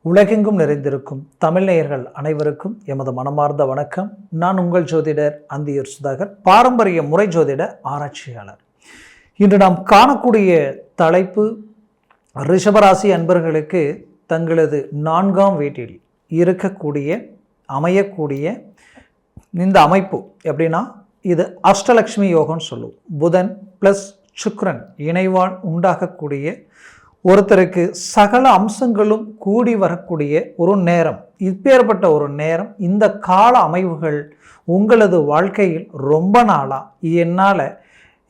உலகெங்கும் நிறைந்திருக்கும் தமிழ் நேயர்கள் அனைவருக்கும் எமது மனமார்ந்த வணக்கம். நான் உங்கள் ஜோதிடர் அந்தியூர் சுதாகர், பாரம்பரிய முறை ஜோதிட ஆராய்ச்சியாளர். இன்று நாம் காணக்கூடிய தலைப்பு ரிஷபராசி அன்பர்களுக்கு தங்களது 4ஆம் வீட்டில் அமையக்கூடிய இந்த அமைப்பு எப்படின்னா, இது அஷ்டலக்ஷ்மி யோகம்னு சொல்லுவோம். புதன் ப்ளஸ் சுக்கிரன் இணைவால் உண்டாகக்கூடிய ஒருத்தருக்கு சகல அம்சங்களும் கூடி வரக்கூடிய ஒரு நேரம். இப்பேற்பட்ட ஒரு நேரம், இந்த கால அமைவுகள் உங்களது வாழ்க்கையில் ரொம்ப நாளாக என்னால்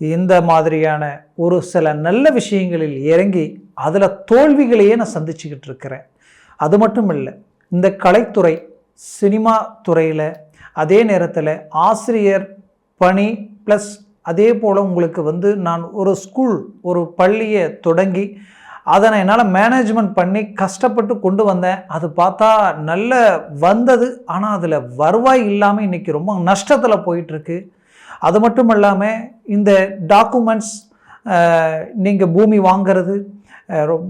இந்த மாதிரியான ஒரு சில நல்ல விஷயங்களில் இறங்கி அதில் தோல்விகளையே நான் சந்திச்சுக்கிட்டு இருக்கிறேன். அது மட்டும் இல்லை, இந்த கலைத்துறை சினிமா துறையில், அதே நேரத்தில் ஆசிரியர் பணி ப்ளஸ் அதே போல் உங்களுக்கு நான் ஒரு பள்ளியை தொடங்கி அதை நான் என்னால் மேனேஜ்மெண்ட் பண்ணி கஷ்டப்பட்டு கொண்டு வந்தேன். அது பார்த்தா நல்ல வந்தது, ஆனால் அதில் வருவாய் இல்லாமல் இன்றைக்கி ரொம்ப நஷ்டத்தில் போயிட்டுருக்கு. அது மட்டும் இல்லாமல் இந்த டாக்குமெண்ட்ஸ், நீங்கள் பூமி வாங்கிறது,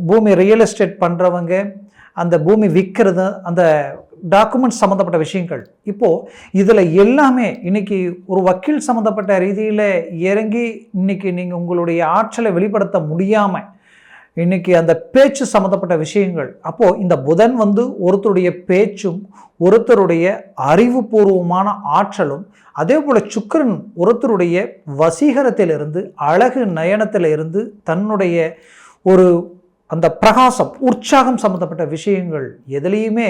பூமி ரியல் எஸ்டேட் பண்ணுறவங்க, அந்த பூமி விற்கிறது, அந்த டாக்குமெண்ட்ஸ் சம்மந்தப்பட்ட விஷயங்கள், இப்போது இதில் எல்லாமே இன்றைக்கி ஒரு வக்கீல் சம்மந்தப்பட்ட ரீதியில் இறங்கி இன்றைக்கி நீங்கள் உங்களுடைய ஆற்றலை வெளிப்படுத்த முடியாமல் இன்றைக்கி அந்த பேச்சு சம்மந்தப்பட்ட விஷயங்கள். அப்போது இந்த புதன் ஒருத்தருடைய பேச்சும் ஒருத்தருடைய அறிவுபூர்வமான ஆற்றலும், அதே போல் சுக்கிரன் ஒருத்தருடைய வசீகரத்திலிருந்து அழகு நயனத்திலிருந்து தன்னுடைய ஒரு அந்த பிரகாசம் உற்சாகம் சம்மந்தப்பட்ட விஷயங்கள் எதுலேயுமே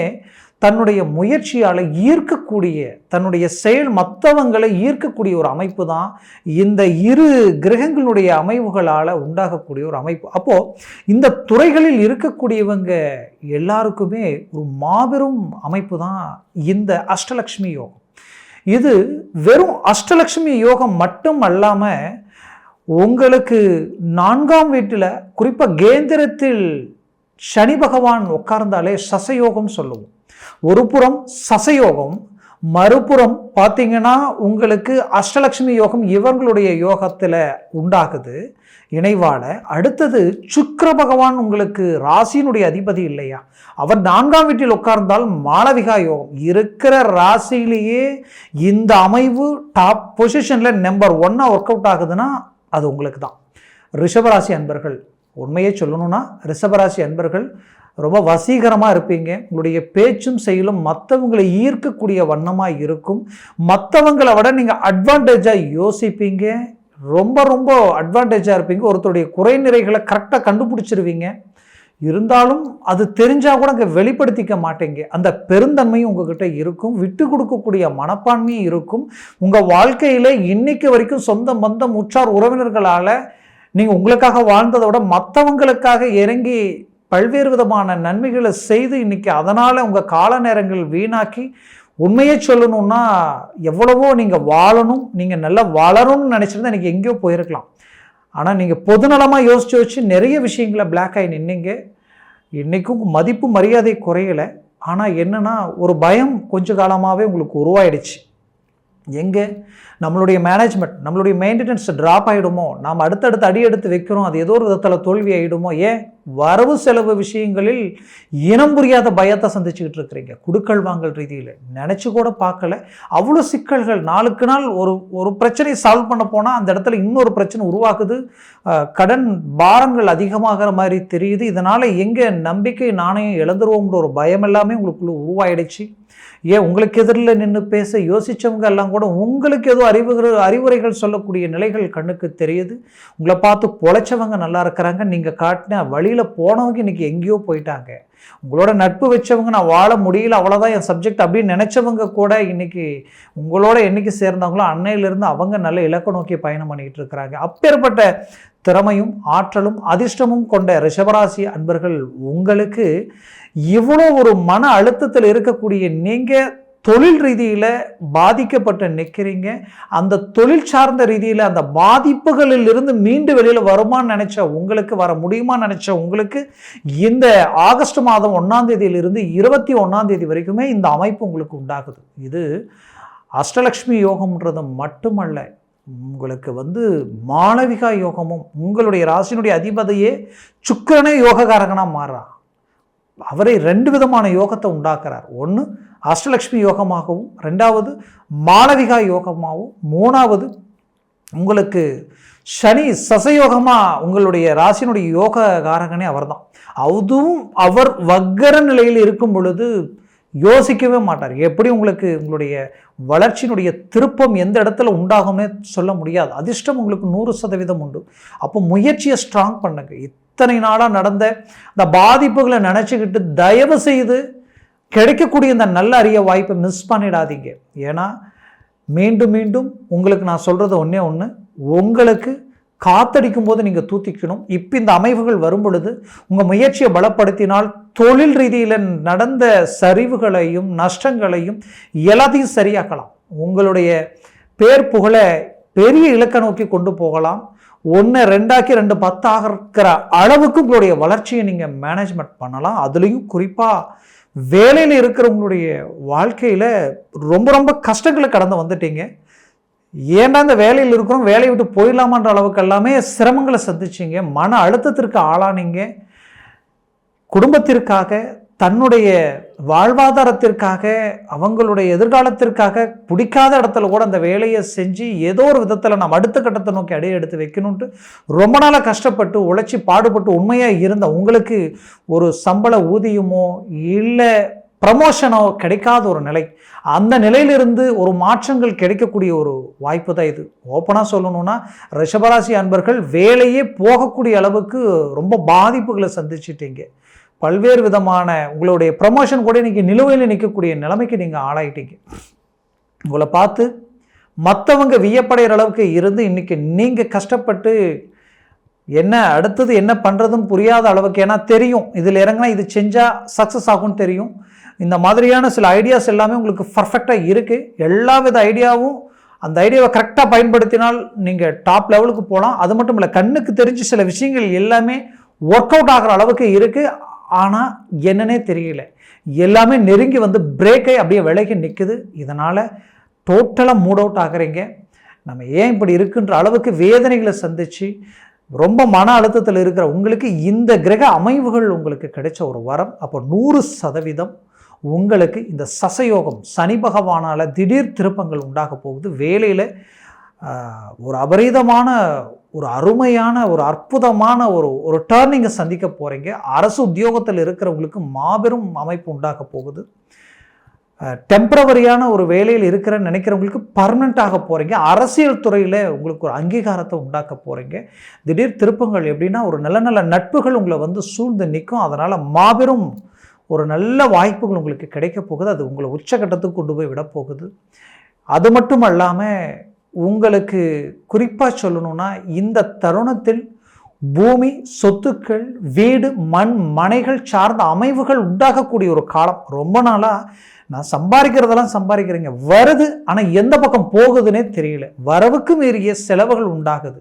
தன்னுடைய முயற்சியால் ஈர்க்கக்கூடிய, தன்னுடைய செயல் மற்றவங்களை ஈர்க்கக்கூடிய ஒரு அமைப்பு தான் இந்த இரு கிரகங்களுடைய அமைவுகளால் உண்டாகக்கூடிய ஒரு அமைப்பு. அப்போது இந்த துறைகளில் இருக்கக்கூடியவங்க எல்லாருக்குமே ஒரு மாபெரும் அமைப்பு தான் இந்த அஷ்டலக்ஷ்மி யோகம். இது வெறும் அஷ்டலக்ஷ்மி யோகம் மட்டும் அல்லாமல், உங்களுக்கு 4ஆம் வீட்டில் குறிப்பாக கேந்திரத்தில் சனி பகவான் உட்கார்ந்தாலே சசயோகம் சொல்லுவோம். ஒரு புறம் சசயோகம், மறுபுறம் பார்த்தீங்கன்னா உங்களுக்கு அஷ்டலக்ஷ்மி யோகம் இவர்களுடைய யோகத்தில் உண்டாகுது இணைவாட. அடுத்தது சுக்கிர பகவான் உங்களுக்கு ராசியினுடைய அதிபதி இல்லையா, அவர் 4ஆம் வீட்டில் உட்கார்ந்தால் மாளவிகா யோகம். இருக்கிற ராசியிலேயே இந்த அமைவு டாப் பொசிஷனில் நம்பர் 1 ஒர்க் அவுட் ஆகுதுன்னா அது உங்களுக்கு தான். ரிஷபராசி அன்பர்கள், உண்மையே சொல்லணும்னா ரிஷபராசி அன்பர்கள் ரொம்ப வசீகரமாக இருப்பீங்க. உங்களுடைய பேச்சும் செயலும் மற்றவங்களை ஈர்க்கக்கூடிய வண்ணமாக இருக்கும். மற்றவங்களை விட நீங்கள் அட்வான்டேஜாக யோசிப்பீங்க, ரொம்ப ரொம்ப அட்வான்டேஜாக இருப்பீங்க. ஒருத்தருடைய குறை நிறைகளை கரெக்டாக கண்டுபிடிச்சிருவீங்க. இருந்தாலும் அது தெரிஞ்சால் கூட அங்கே வெளிப்படுத்திக்க மாட்டேங்க. அந்த பெருந்தன்மையும் உங்ககிட்ட இருக்கும், விட்டு கொடுக்கக்கூடிய மனப்பான்மையும் இருக்கும். உங்கள் வாழ்க்கையில் இன்னைக்கு வரைக்கும் சொந்த பந்தம் உற்றார் உறவினர்களால் நீங்கள் உங்களுக்காக வாழ்ந்ததை விட மற்றவங்களுக்காக இறங்கி பல்வேறு விதமான நன்மைகளை செய்து இன்றைக்கி அதனால் உங்கள் கால நேரங்கள் வீணாக்கி, உண்மையே சொல்லணும்னா எவ்வளவோ நீங்கள் வாழணும், நீங்கள் நல்லா வளரணும்னு நினச்சிருந்தா இன்றைக்கி எங்கேயோ போயிருக்கலாம். ஆனால் நீங்கள் பொதுநலமாக யோசித்து வச்சு நிறைய விஷயங்களை பிளாக் ஆகி நின்னீங்க. இன்றைக்கும் மதிப்பு மரியாதை குறையலை. ஆனால் என்னென்னா, ஒரு பயம் கொஞ்ச காலமாகவே உங்களுக்கு உருவாயிடுச்சு. எங்கே நம்மளுடைய மேனேஜ்மெண்ட், நம்மளுடைய மெயின்டெனன்ஸ் ட்ராப் ஆகிடுமோ, நாம் அடுத்தடுத்து அடி எடுத்து வைக்கிறோம், அது ஏதோ ஒரு விதத்தில் தோல்வி ஆகிடுமோ, ஏன் வரவு செலவு விஷயங்களில் இனம் புரியாத பயத்தை சந்திச்சுக்கிட்டு இருக்கிறீங்க. குடுக்கல் வாங்கல் ரீதியில் நினச்சி கூட பார்க்கல, அவ்வளோ சிக்கல்கள். நாளுக்கு நாள் ஒரு பிரச்சனையை சால்வ் பண்ண போனால் அந்த இடத்துல இன்னொரு பிரச்சனை உருவாக்குது. கடன் பாரங்கள் அதிகமாகிற மாதிரி தெரியுது. இதனால் எங்கே நம்பிக்கை நாணயம் இழந்துருவோம்ன்ற ஒரு பயம் எல்லாமே உங்களுக்குள்ள உருவாயிடுச்சு. ஏன் உங்களுக்கு எதிரில் நின்று பேச யோசித்தவங்க எல்லாம் கூட உங்களுக்கு ஏதோ அறிவுரைகள் சொல்லக்கூடிய நிலைகள் கண்ணுக்கு தெரியுது. உங்களை பார்த்து பொழைச்சவங்க நல்லா இருக்கிறாங்க, நீங்கள் காட்டின வழியில் போனவங்க இன்றைக்கி எங்கேயோ போயிட்டாங்க. உங்களோட நட்பு வச்சவங்க நான் வாழ முடியல, அவ்வளோதான் என் சப்ஜெக்ட் அப்படின்னு நினச்சவங்க கூட இன்றைக்கி உங்களோட என்னைக்கு சேர்ந்தாங்களோ அன்னையிலிருந்து அவங்க நல்ல இலக்க நோக்கி பயணம் பண்ணிக்கிட்டு இருக்கிறாங்க. அப்பேற்பட்ட திறமையும் ஆற்றலும் அதிர்ஷ்டமும் கொண்ட ரிஷபராசி அன்பர்கள் உங்களுக்கு இவ்வளோ ஒரு மன அழுத்தத்தில் இருக்கக்கூடிய நீங்கள் தொழில் ரீதியில் பாதிக்கப்பட்டு நிற்கிறீங்க. அந்த தொழில் சார்ந்த ரீதியில் அந்த பாதிப்புகளில் இருந்து மீண்டு வெளியில் வருமானு நினச்ச உங்களுக்கு, வர முடியுமான்னு நினச்ச உங்களுக்கு இந்த ஆகஸ்ட் மாதம் 1ஆம் தேதியிலிருந்து 21ஆம் தேதி வரைக்குமே இந்த அமைப்பு உங்களுக்கு உண்டாகுது. இது அஷ்டலக்ஷ்மி யோகம்ன்றது மட்டுமல்ல, உங்களுக்கு மாளவிகா யோகமும், உங்களுடைய ராசியினுடைய அதிபதியே சுக்கிரனே யோககாரகனாக மாறா. அவரே 2 விதமான யோகத்தை உண்டாக்குறார். ஒன்று அஷ்டலக்ஷ்மி யோகமாகவும், 2வது மாளவிகா யோகமாகவும், 3வது உங்களுக்கு சனி சசயோகமாக உங்களுடைய ராசியினுடைய யோககாரகனே அவர் தான். அதுவும் அவர் வக்கர நிலையில் இருக்கும் பொழுது யோசிக்கவே மாட்டார். எப்படி உங்களுக்கு உங்களுடைய வளர்ச்சியினுடைய திருப்பம் எந்த இடத்துல உண்டாகும்னே சொல்ல முடியாது. அதிர்ஷ்டம் உங்களுக்கு 100% உண்டு. அப்போ முயற்சியை ஸ்ட்ராங் பண்ணுங்க. இத்தனை நாளாக நடந்த இந்த பாதிப்புகளை நினச்சிக்கிட்டு தயவு செய்து கிடைக்கக்கூடிய இந்த நல்ல அரிய வாய்ப்பை மிஸ் பண்ணிடாதீங்க. ஏன்னா மீண்டும் மீண்டும் உங்களுக்கு நான் சொல்கிறது ஒன்றே ஒன்று, உங்களுக்கு காத்தடிக்கும் போது நீங்கள் தூத்திக்கணும். இப்போ இந்த அமைவுகள் வரும் பொழுது உங்கள் முயற்சியை பலப்படுத்தினால் தொழில் ரீதியில் நடந்த சரிவுகளையும் நஷ்டங்களையும் எல்லாத்தையும் சரியாக்கலாம். உங்களுடைய பேர் புகழை பெரிய இலக்கை நோக்கி கொண்டு போகலாம். 1 2 2 10 ஆகிற அளவுக்கு உங்களுடைய வளர்ச்சியை நீங்கள் மேனேஜ்மெண்ட் பண்ணலாம். அதுலேயும் குறிப்பாக வேலையில் இருக்கிறவங்களுடைய வாழ்க்கையில் ரொம்ப ரொம்ப கஷ்டங்களை கடந்து வந்துட்டீங்க. ஏன்டா இந்த வேலையில் இருக்கிறோம், வேலையை விட்டு போயிடலாமான்ற அளவுக்கு எல்லாமே சிரமங்களை சந்திச்சிங்க, மன அழுத்தத்திற்கு ஆளானீங்க. குடும்பத்திற்காக, தன்னுடைய வாழ்வாதாரத்திற்காக, அவங்களுடைய எதிர்காலத்திற்காக பிடிக்காத இடத்துல கூட அந்த வேலையை செஞ்சு ஏதோ ஒரு விதத்தில் நம்ம அடுத்த கட்டத்தை நோக்கி அடைய எடுத்து வைக்கணுன்ட்டு ரொம்ப நாளாக கஷ்டப்பட்டு உழைச்சி பாடுபட்டு உண்மையாக இருந்த உங்களுக்கு ஒரு சம்பள ஊதியமோ இல்லை ப்ரமோஷனோ கிடைக்காத ஒரு நிலை, அந்த நிலையிலிருந்து ஒரு மாற்றங்கள் கிடைக்கக்கூடிய ஒரு வாய்ப்பு தான் இது. ஓப்பனாக சொல்லணும்னா ரிஷபராசி அன்பர்கள் வேலையே போகக்கூடிய அளவுக்கு ரொம்ப பாதிப்புகளை சந்திச்சிட்டீங்க. பல்வேறு விதமான உங்களுடைய ப்ரமோஷன் கூட இன்றைக்கி நிலுவையில் நிற்கக்கூடிய நிலைமைக்கு நீங்கள் ஆளாயிட்டீங்க. உங்களை பார்த்து மற்றவங்க வியப்படைகிற அளவுக்கு இருந்து இன்றைக்கி நீங்கள் கஷ்டப்பட்டு என்ன அடுத்தது என்ன பண்ணுறதுன்னு புரியாத அளவுக்கு, ஏன்னா தெரியும் இதில் இறங்கினா இது செஞ்சால் சக்ஸஸ் ஆகும்னு தெரியும். இந்த மாதிரியான சில ஐடியாஸ் எல்லாமே உங்களுக்கு பர்ஃபெக்டாக இருக்குது. எல்லா வித ஐடியாவும் அந்த ஐடியாவை கரெக்டாக பயன்படுத்தினால் நீங்கள் டாப் லெவலுக்கு போகலாம். அது மட்டும் இல்லை, கண்ணுக்கு தெரிஞ்சு சில விஷயங்கள் எல்லாமே ஒர்க் அவுட் ஆகிற அளவுக்கு இருக்குது. ஆனால் என்னன்னே தெரியல, எல்லாமே நெருங்கி வந்து பிரேக்கை அப்படியே விலைக்கு நிற்குது. இதனால் டோட்டலாக மூட் அவுட் ஆகுறீங்க. நம்ம ஏன் இப்படி இருக்குன்ற அளவுக்கு வேதனைகளை சந்தித்து ரொம்ப மன அழுத்தத்தில் இருக்கிற உங்களுக்கு இந்த கிரக அமைவுகள் உங்களுக்கு கிடைச்ச ஒரு வரம். அப்போ 100% உங்களுக்கு இந்த சசயோகம் சனி பகவானால் திடீர் திருப்பங்கள் உண்டாக போகுது. வேலையில் ஒரு அபரீதமான ஒரு அருமையான ஒரு அற்புதமான ஒரு டர்னிங்கை சந்திக்க போகிறீங்க. அரசு உத்தியோகத்தில் இருக்கிறவங்களுக்கு மாபெரும் அமைப்பு உண்டாக போகுது. டெம்பரவரியான ஒரு வேலையில் இருக்கிறன்னு நினைக்கிறவங்களுக்கு பர்மனெண்ட்டாக போகிறீங்க. அரசியல் துறையில் உங்களுக்கு ஒரு அங்கீகாரத்தை உண்டாக்க போகிறீங்க. திடீர் திருப்பங்கள் எப்படின்னா ஒரு நல்ல நல்ல நட்புகள் உங்களை வந்து சூழ்ந்து நிற்கும். அதனால் மாபெரும் ஒரு நல்ல வாய்ப்புகள் உங்களுக்கு கிடைக்க போகுது. அது உங்களை உச்சகட்டத்துக்கு கொண்டு போய் விட போகுது. அது மட்டும் அல்லாமல் உங்களுக்கு குறிப்பாக சொல்லணும்னா இந்த தருணத்தில் பூமி, சொத்துக்கள், வீடு, மண், மனைகள் சார்ந்த அமைவுகள் உண்டாகக்கூடிய ஒரு காலம். ரொம்ப நாளாக நான் சம்பாதிக்கிறதெல்லாம் சம்பாதிக்கிறீங்க, வருது, ஆனால் எந்த பக்கம் போகுதுன்னே தெரியல. வரவுக்கு மீறிய செலவுகள் உண்டாகுது.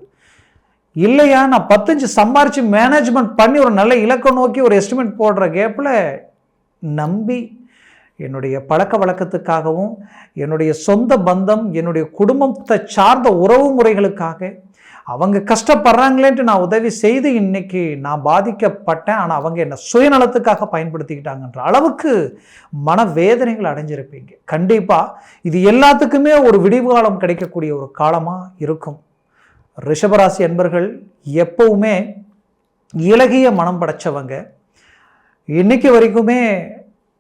இல்லையா நான் 10 சம்பாரித்து மேனேஜ்மெண்ட் பண்ணி ஒரு நல்ல இலக்கை நோக்கி ஒரு எஸ்டிமேட் போடுற கேப்பில் நம்பி என்னுடைய பழக்க வழக்கத்துக்காகவும் என்னுடைய சொந்த பந்தம் என்னுடைய குடும்பத்தை சார்ந்த உறவு முறைகளுக்காக அவங்க கஷ்டப்படுறாங்களேன்ட்டு நான் உதவி செய்து இன்னைக்கு நான் பாதிக்கப்பட்டேன். ஆனால் அவங்க என்னை சுயநலத்துக்காக பயன்படுத்திக்கிட்டாங்கன்ற அளவுக்கு மனவேதனைகள் அடைஞ்சிருப்பீங்க. கண்டிப்பாக இது எல்லாத்துக்குமே ஒரு விடிவு காலம் கிடைக்கக்கூடிய ஒரு காலமாக இருக்கும். ரிஷபராசி அன்பர்கள் எப்பவுமே இலகிய மனம் படைச்சவங்க. இன்னைக்கு வரைக்குமே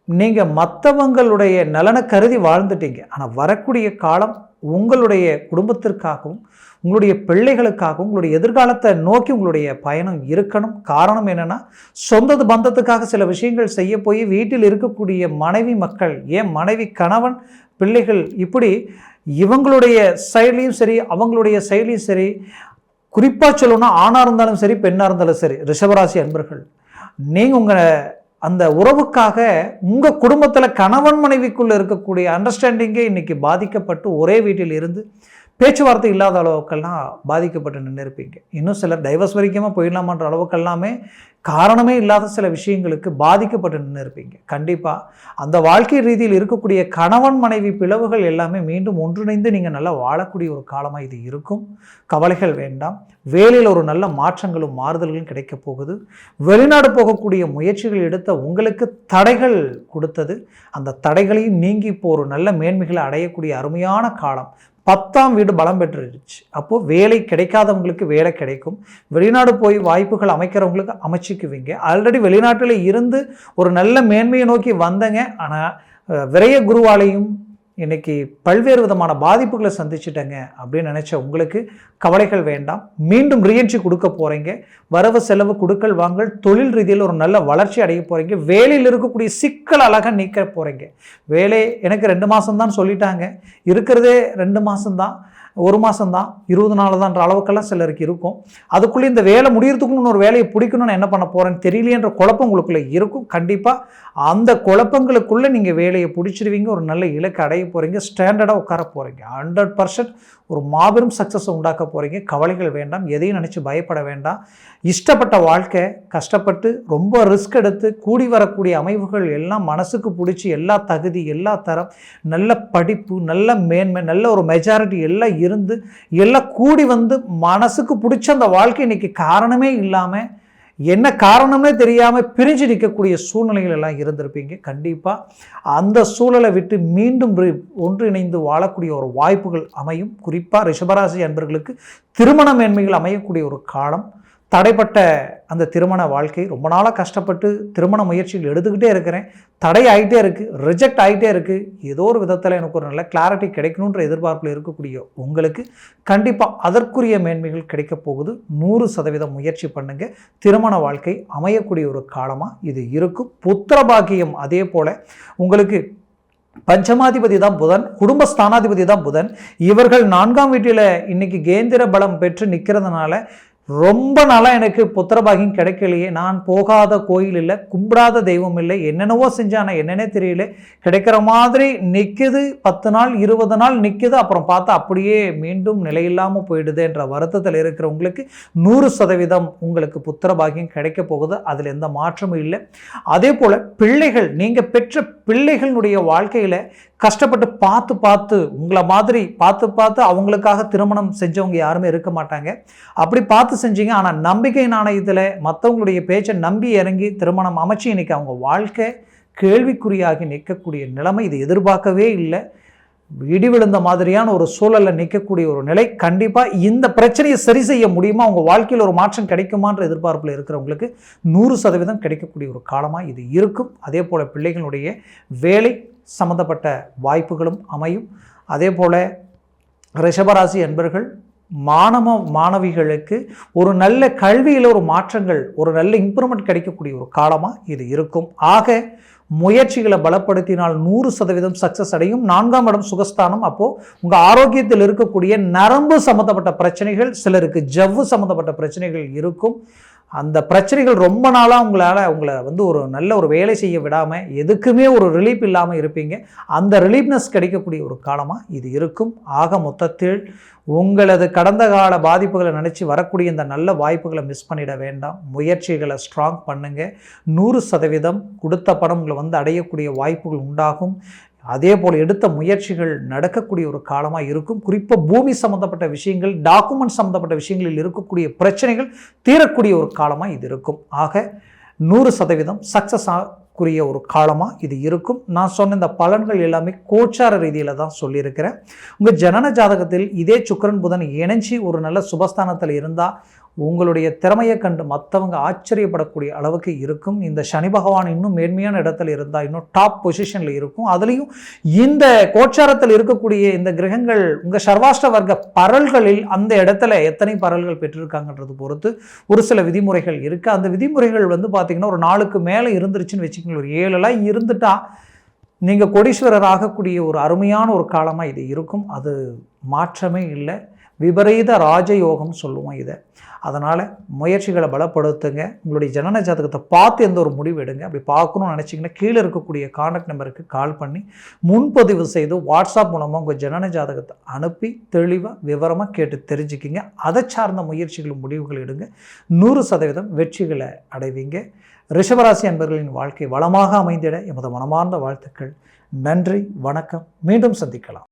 நீங்கள் மற்றவங்களுடைய நலனை கருதி வாழ்ந்துட்டீங்க. ஆனால் வரக்கூடிய காலம் உங்களுடைய குடும்பத்திற்காகவும் உங்களுடைய பிள்ளைகளுக்காகவும் உங்களுடைய எதிர்காலத்தை நோக்கி உங்களுடைய பயணம் இருக்கணும். காரணம் என்னென்னா சொந்த பந்தத்துக்காக சில விஷயங்கள் செய்ய போய் வீட்டில் இருக்கக்கூடிய மனைவி மக்கள், ஏன் மனைவி, கணவன், பிள்ளைகள், இப்படி இவங்களுடைய சைட்லேயும் சரி அவங்களுடைய சைட்லேயும் சரி, குறிப்பாக சொல்லணும்னா ஆணாக இருந்தாலும் சரி பெண்ணாக இருந்தாலும் சரி, ரிஷபராசி அன்பர்கள் நீங்கள் உங்கள் அந்த உறவுக்காக உங்கள் குடும்பத்தில் கணவன் மனைவிக்குள்ளே இருக்கக்கூடிய அண்டர்ஸ்டாண்டிங்கே இன்றைக்கி பாதிக்கப்பட்டு ஒரே வீட்டில் இருந்து பேச்சுவார்த்தை இல்லாத அளவுக்கெல்லாம் பாதிக்கப்பட்டு நின்று இருப்பீங்க. இன்னும் சிலர் டைவர்ஸ் வரைக்குமே போயிடலாமான்ற அளவுக்கெல்லாமே காரணமே இல்லாத சில விஷயங்களுக்கு பாதிக்கப்பட்டு நின்று இருப்பீங்க. கண்டிப்பாக அந்த வாழ்க்கை ரீதியில் இருக்கக்கூடிய கணவன் மனைவி பிளவுகள் எல்லாமே மீண்டும் ஒன்றிணைந்து நீங்கள் நல்லா வாழக்கூடிய ஒரு காலமாக இது இருக்கும். கவலைகள் வேண்டாம். வேலையில் ஒரு நல்ல மாற்றங்களும் மாறுதல்களும் கிடைக்க போகுது. வெளிநாடு போகக்கூடிய முயற்சிகள் எடுத்த உங்களுக்கு தடைகள் கொடுத்தது, அந்த தடைகளையும் நீங்கி இப்போ ஒரு நல்ல மேன்மைகளை அடையக்கூடிய அருமையான காலம். 10ஆம் வீடு பலம் பெற்றுருச்சு. அப்போது வேலை கிடைக்காதவங்களுக்கு வேலை கிடைக்கும். வெளிநாடு போய் வாய்ப்புகள் அமைக்கிறவங்களுக்கு அமைச்சிக்குவீங்க. ஆல்ரெடி வெளிநாட்டில் இருந்து ஒரு நல்ல மேன்மையை நோக்கி வந்தங்க, ஆனால் விரைய குருவாலையும் இன்றைக்கி பல்வேறு விதமான பாதிப்புகளை சந்திச்சிட்டங்க அப்படின்னு நினச்ச உங்களுக்கு கவலைகள் வேண்டாம். மீண்டும் ரீஎன்ட்ரி கொடுக்க போகிறீங்க. வரவு செலவு கொடுக்கல் வாங்கல் தொழில் ரீதியில் ஒரு நல்ல வளர்ச்சி அடைய போகிறீங்க. வேலையில் இருக்கக்கூடிய சிக்கல் அழகாக நீக்க போகிறீங்க. வேலை எனக்கு 2 மாதம்தான் சொல்லிட்டாங்க, இருக்கிறதே 2 மாதம்தான், 1 மாதம்தான், 20 நாள் தான்ன்ற அளவுக்கெல்லாம் சிலருக்கு இருக்கும். அதுக்குள்ளே இந்த வேலை முடியறதுக்குன்னு ஒரு வேலையை பிடிக்கணும்னு என்ன பண்ண போகிறேன்னு தெரியலையன்ற குழப்பம் உங்களுக்குள்ளே இருக்கும். கண்டிப்பாக அந்த குழப்பங்களுக்குள்ளே நீங்கள் வேலையை பிடிச்சிடுவீங்க. ஒரு நல்ல இலக்கை அடைய போகிறீங்க. ஸ்டாண்டர்டாக உட்கார போகிறீங்க. 100% ஒரு மாபெரும் சக்ஸஸை உண்டாக்க போகிறீங்க. கவலைகள் வேண்டாம். எதையும் நினச்சி பயப்பட வேண்டாம். இஷ்டப்பட்ட வாழ்க்கை, கஷ்டப்பட்டு ரொம்ப ரிஸ்க் எடுத்து கூடி வரக்கூடிய அமைவுகள் எல்லாம் மனசுக்கு பிடிச்சி எல்லா தகுதி, எல்லா தரம், நல்ல படிப்பு, நல்ல மேன்மை, நல்ல ஒரு மெஜாரிட்டி எல்லாம் இருந்து எல்லாம் கூடி வந்து மனசுக்கு பிடிச்ச அந்த வாழ்க்கை இன்னைக்கு காரணமே இல்லாமல் என்ன காரணமே தெரியாமல் பிரிஞ்சு நிற்கக்கூடிய சூழ்நிலைகள் எல்லாம் இருந்திருப்பீங்க. கண்டிப்பாக அந்த சூழலை விட்டு மீண்டும் ஒன்றிணைந்து வாழக்கூடிய ஒரு வாய்ப்புகள் அமையும். குறிப்பாக ரிஷபராசி அன்பர்களுக்கு திருமண மேன்மைகள் அமையக்கூடிய ஒரு காலம். தடைப்பட்ட அந்த திருமண வாழ்க்கை, ரொம்ப நாளாக கஷ்டப்பட்டு திருமண முயற்சிகள் எடுத்துக்கிட்டே இருக்கிறேன், தடை ஆகிட்டே இருக்குது, ரிஜெக்ட் ஆகிட்டே இருக்குது, ஏதோ ஒரு விதத்தில் எனக்கு ஒரு நல்ல கிளாரிட்டி கிடைக்கணுன்ற எதிர்பார்ப்பில் இருக்கக்கூடிய உங்களுக்கு கண்டிப்பாக அதற்குரிய மேன்மைகள் கிடைக்க போகுது. 100% முயற்சி பண்ணுங்கள். திருமண வாழ்க்கை அமையக்கூடிய ஒரு காலமாக இது இருக்கும். புத்திர பாக்கியம் அதே போல் உங்களுக்கு பஞ்சமாதிபதி தான் புதன், குடும்பஸ்தானாதிபதி தான் புதன். இவர்கள் 4ஆம் வீட்டில் இன்னைக்கு கேந்திர பலம் பெற்று நிற்கிறதுனால ரொம்ப நாளாக எனக்கு புத்திரபாகியம் கிடைக்கலையே, நான் போகாத கோயில் இல்லை, கும்பிடாத தெய்வம் இல்லை, என்னென்னவோ செஞ்சானா என்னன்னே தெரியல, கிடைக்கிற மாதிரி நிற்குது, 10 நாள் 20 நாள் நிற்குது, அப்புறம் பார்த்தா அப்படியே மீண்டும் நிலையில்லாமல் போயிடுது என்ற வருத்தத்தில் இருக்கிறவங்களுக்கு 100% உங்களுக்கு புத்திரபாகியம் கிடைக்க போகுது. அதில் எந்த மாற்றமும் இல்லை. அதே போல் பிள்ளைகள், நீங்கள் பெற்ற பிள்ளைகளுடைய வாழ்க்கையில் கஷ்டப்பட்டு பார்த்து உங்களை மாதிரி பார்த்து அவங்களுக்காக திருமணம் செஞ்சவங்க யாருமே இருக்க மாட்டாங்க. அப்படி பார்த்து செஞ்சீங்க, ஆனால் நம்பிக்கை நாணயத்தில் மற்றவங்களுடைய பேச்சை நம்பி இறங்கி திருமணம் அமைச்சு இன்னைக்கு அவங்க வாழ்க்கை கேள்விக்குறியாகி நிற்கக்கூடிய நிலைமை. இது எதிர்பார்க்கவே இல்லை. இடி விழுந்த மாதிரியான ஒரு சூழலில் நிற்கக்கூடிய ஒரு நிலை. கண்டிப்பாக இந்த பிரச்சனையை சரி செய்ய முடியுமா, உங்கள் வாழ்க்கையில் ஒரு மாற்றம் கிடைக்குமான்ற எதிர்பார்ப்பில் இருக்கிறவங்களுக்கு 100% கிடைக்கக்கூடிய ஒரு காலமாக இது இருக்கும். அதே போல் பிள்ளைகளுடைய வேலை சம்பந்தப்பட்ட வாய்ப்புகளும் அமையும். அதே போல் ரிஷபராசி அன்பர்கள், மாணவிகளுக்கு ஒரு நல்ல கல்வியில் ஒரு மாற்றங்கள், ஒரு நல்ல இம்ப்ரூவ்மெண்ட் கிடைக்கக்கூடிய ஒரு காலமாக இது இருக்கும். ஆக முயற்சிகளை பலப்படுத்தினால் 100% சக்ஸஸ் அடையும். 4ஆம் இடம் சுகஸ்தானம். அப்போது உங்கள் ஆரோக்கியத்தில் இருக்கக்கூடிய நரம்பு சம்மந்தப்பட்ட பிரச்சனைகள், சிலருக்கு ஜவ்வு சம்மந்தப்பட்ட பிரச்சனைகள் இருக்கும். அந்த பிரச்சனைகள் ரொம்ப நாளாக உங்களை ஒரு நல்ல ஒரு வேலை செய்ய விடாமல் எதுக்குமே ஒரு ரிலீஃப் இல்லாமல் இருப்பீங்க. அந்த ரிலீஃப்னஸ் கிடைக்கக்கூடிய ஒரு காலமாக இது இருக்கும். ஆக மொத்தத்தில் உங்களது கடந்த கால பாதிப்புகளை நினச்சி வரக்கூடிய இந்த நல்ல வாய்ப்புகளை மிஸ் பண்ணிட வேண்டாம். முயற்சிகளை ஸ்ட்ராங் பண்ணுங்கள். 100% கொடுத்த பணம் உங்களை அடையக்கூடிய வாய்ப்புகள் உண்டாகும். அதே போல் எடுத்த முயற்சிகள் நடக்கக்கூடிய ஒரு காலமாக இருக்கும். குறிப்பாக பூமி சம்மந்தப்பட்ட விஷயங்கள், டாக்குமெண்ட் சம்மந்தப்பட்ட விஷயங்களில் இருக்கக்கூடிய பிரச்சனைகள் தீரக்கூடிய ஒரு காலமாக இது இருக்கும். ஆக 100% சக்ஸஸ் ஆகக்கூடிய ஒரு காலமாக இது இருக்கும். நான் சொன்ன இந்த பலன்கள் எல்லாமே கோச்சார ரீதியில் தான் சொல்லியிருக்கிறேன். உங்கள் ஜனன ஜாதகத்தில் இதே சுக்கிரன் புதன் இணைஞ்சி ஒரு நல்ல சுபஸ்தானத்தில் இருந்தால் உங்களுடைய திறமையை கண்டு மற்றவங்க ஆச்சரியப்படக்கூடிய அளவுக்கு இருக்கும். இந்த சனி பகவான் இன்னும் மேன்மையான இடத்துல இருந்தால் இன்னும் டாப் பொசிஷனில் இருக்கும். அதுலேயும் இந்த கோச்சாரத்தில் இருக்கக்கூடிய இந்த கிரகங்கள் உங்கள் சர்வாஷ்ட வர்க்க பரல்களில் அந்த இடத்துல எத்தனை பரல்கள் பெற்றிருக்காங்கன்றது பொறுத்து ஒரு சில விதிமுறைகள் இருக்குது. அந்த விதிமுறைகள் பார்த்திங்கன்னா ஒரு 4க்கு மேலே இருந்துருச்சுன்னு வச்சுக்கோங்க, ஒரு 7 இருந்துட்டா நீங்கள் கோடீஸ்வரர் ஆகக்கூடிய ஒரு அருமையான ஒரு காலமாக இது இருக்கும். அது மாற்றமே இல்லை. விபரீத ராஜயோகம் சொல்லுவோம் இதை. அதனால் முயற்சிகளை பலப்படுத்துங்க. உங்களுடைய ஜனன ஜாதகத்தை பார்த்து எந்த ஒரு முடிவு எடுங்க. அப்படி பார்க்கணும்னு நினச்சிங்கன்னா கீழே இருக்கக்கூடிய கான்டாக்ட் நம்பருக்கு கால் பண்ணி முன்பதிவு செய்து வாட்ஸ்அப் மூலமாக உங்கள் ஜனன ஜாதகத்தை அனுப்பி தெளிவாக விவரமாக கேட்டு தெரிஞ்சுக்கிங்க. அதை சார்ந்த முயற்சிகளும் முடிவுகள் எடுங்க. 100% வெற்றிகளை அடைவீங்க. ரிஷபராசி அன்பர்களின் வாழ்க்கை வளமாக அமைந்திட எமது மனமார்ந்த வாழ்த்துக்கள். நன்றி, வணக்கம். மீண்டும் சந்திக்கலாம்.